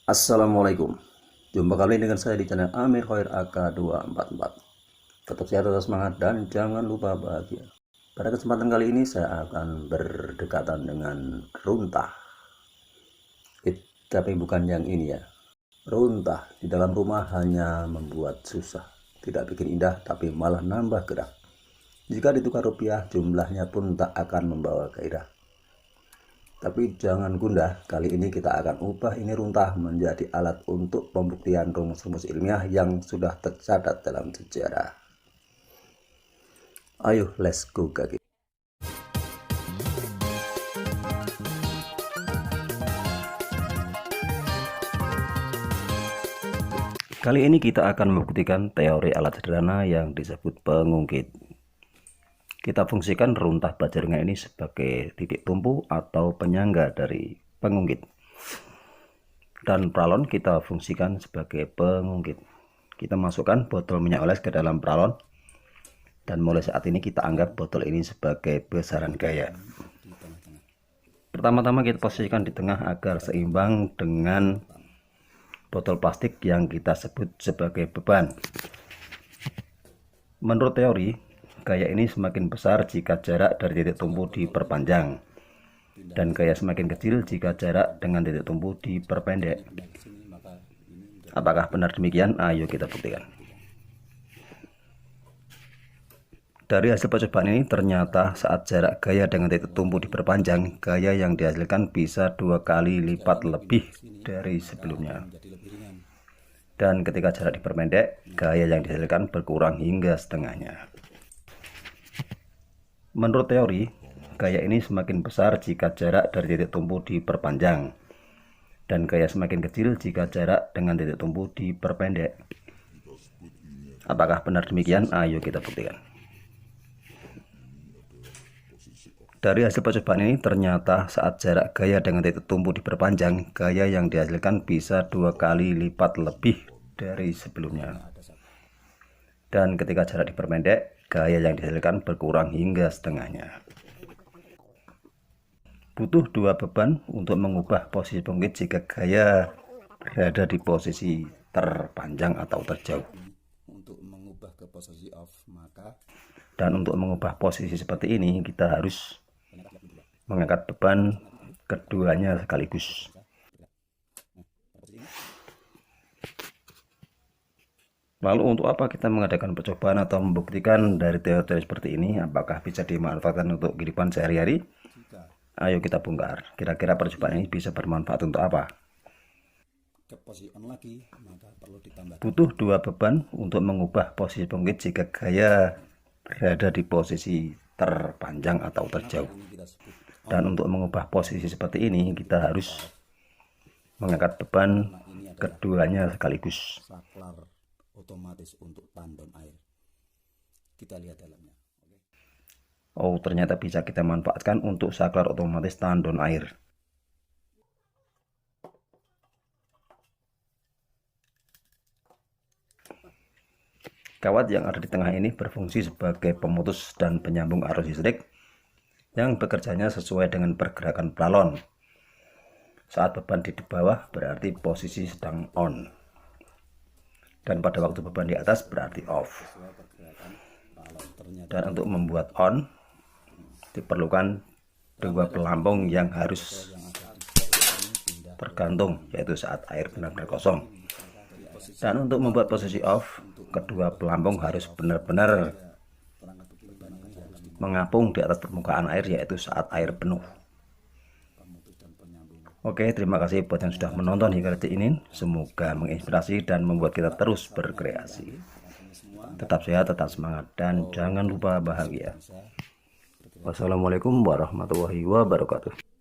Assalamualaikum. Jumpa kali dengan saya di channel Amir Khair AK244. Tetap sehat, tetap semangat, dan jangan lupa bahagia. Pada kesempatan kali ini saya akan berdekatan dengan runtah. Tapi bukan yang ini ya. Runtah di dalam rumah hanya membuat susah. Tidak bikin indah, tapi malah nambah gerah. Jika ditukar rupiah, jumlahnya pun tak akan membawa gairah. Tapi jangan gundah, kali ini kita akan ubah ini runtah menjadi alat untuk pembuktian rumus-rumus ilmiah yang sudah tercatat dalam sejarah. Ayo, let's go kaki. Kali ini kita akan membuktikan teori alat sederhana yang disebut pengungkit. Kita fungsikan runtah bajaringan ini sebagai titik tumpu atau penyangga dari pengungkit. Dan pralon kita fungsikan sebagai pengungkit. Kita masukkan botol minyak oles ke dalam pralon. Dan mulai saat ini kita anggap botol ini sebagai besaran gaya. Pertama-tama kita posisikan di tengah agar seimbang dengan botol plastik yang kita sebut sebagai beban. Menurut teori, gaya ini semakin besar jika jarak dari titik tumpu diperpanjang, dan gaya semakin kecil jika jarak dengan titik tumpu diperpendek. Apakah benar demikian? Ayo kita buktikan. Dari hasil percobaan ini ternyata saat jarak gaya dengan titik tumpu diperpanjang, gaya yang dihasilkan bisa 2 kali lipat lebih dari sebelumnya. Dan ketika jarak diperpendek, gaya yang dihasilkan berkurang hingga setengahnya. Menurut teori, gaya ini semakin besar jika jarak dari titik tumpu diperpanjang, dan gaya semakin kecil jika jarak dengan titik tumpu diperpendek. Apakah benar demikian? Ayo kita buktikan. Dari hasil percobaan ini ternyata saat jarak gaya dengan titik tumpu diperpanjang, gaya yang dihasilkan bisa 2 kali lipat lebih dari sebelumnya. Dan ketika jarak diperpendek, gaya yang dihasilkan berkurang hingga setengahnya. Butuh 2 beban untuk mengubah posisi pengungkit jika gaya berada di posisi terpanjang atau terjauh. Untuk mengubah ke posisi off, Dan untuk mengubah posisi seperti ini, kita harus mengangkat beban keduanya sekaligus. Lalu untuk apa kita mengadakan percobaan atau membuktikan dari teori-teori seperti ini? Apakah bisa dimanfaatkan untuk kehidupan sehari-hari? Ayo kita bongkar. Kira-kira percobaan ini bisa bermanfaat untuk apa? Butuh 2 beban untuk mengubah posisi pengungkit jika gaya berada di posisi terpanjang atau terjauh. Dan untuk mengubah posisi seperti ini, kita harus mengangkat beban keduanya sekaligus. Otomatis untuk tandon air. Kita lihat dalamnya. Oh, ternyata bisa kita manfaatkan untuk saklar otomatis tandon air. Kawat yang ada di tengah ini berfungsi sebagai pemutus dan penyambung arus listrik yang bekerjanya sesuai dengan pergerakan pralon. Saat beban di bawah berarti posisi sedang on. Dan pada waktu beban di atas berarti off. Dan untuk membuat on diperlukan 2 pelampung yang harus tergantung, yaitu saat air benar-benar kosong. Dan untuk membuat posisi off, kedua pelampung harus benar-benar mengapung di atas permukaan air, yaitu saat air penuh. Oke, terima kasih buat yang sudah menonton hingga detik ini. Semoga menginspirasi dan membuat kita terus berkreasi. Tetap sehat, tetap semangat, dan jangan lupa bahagia. Wassalamualaikum warahmatullahi wabarakatuh.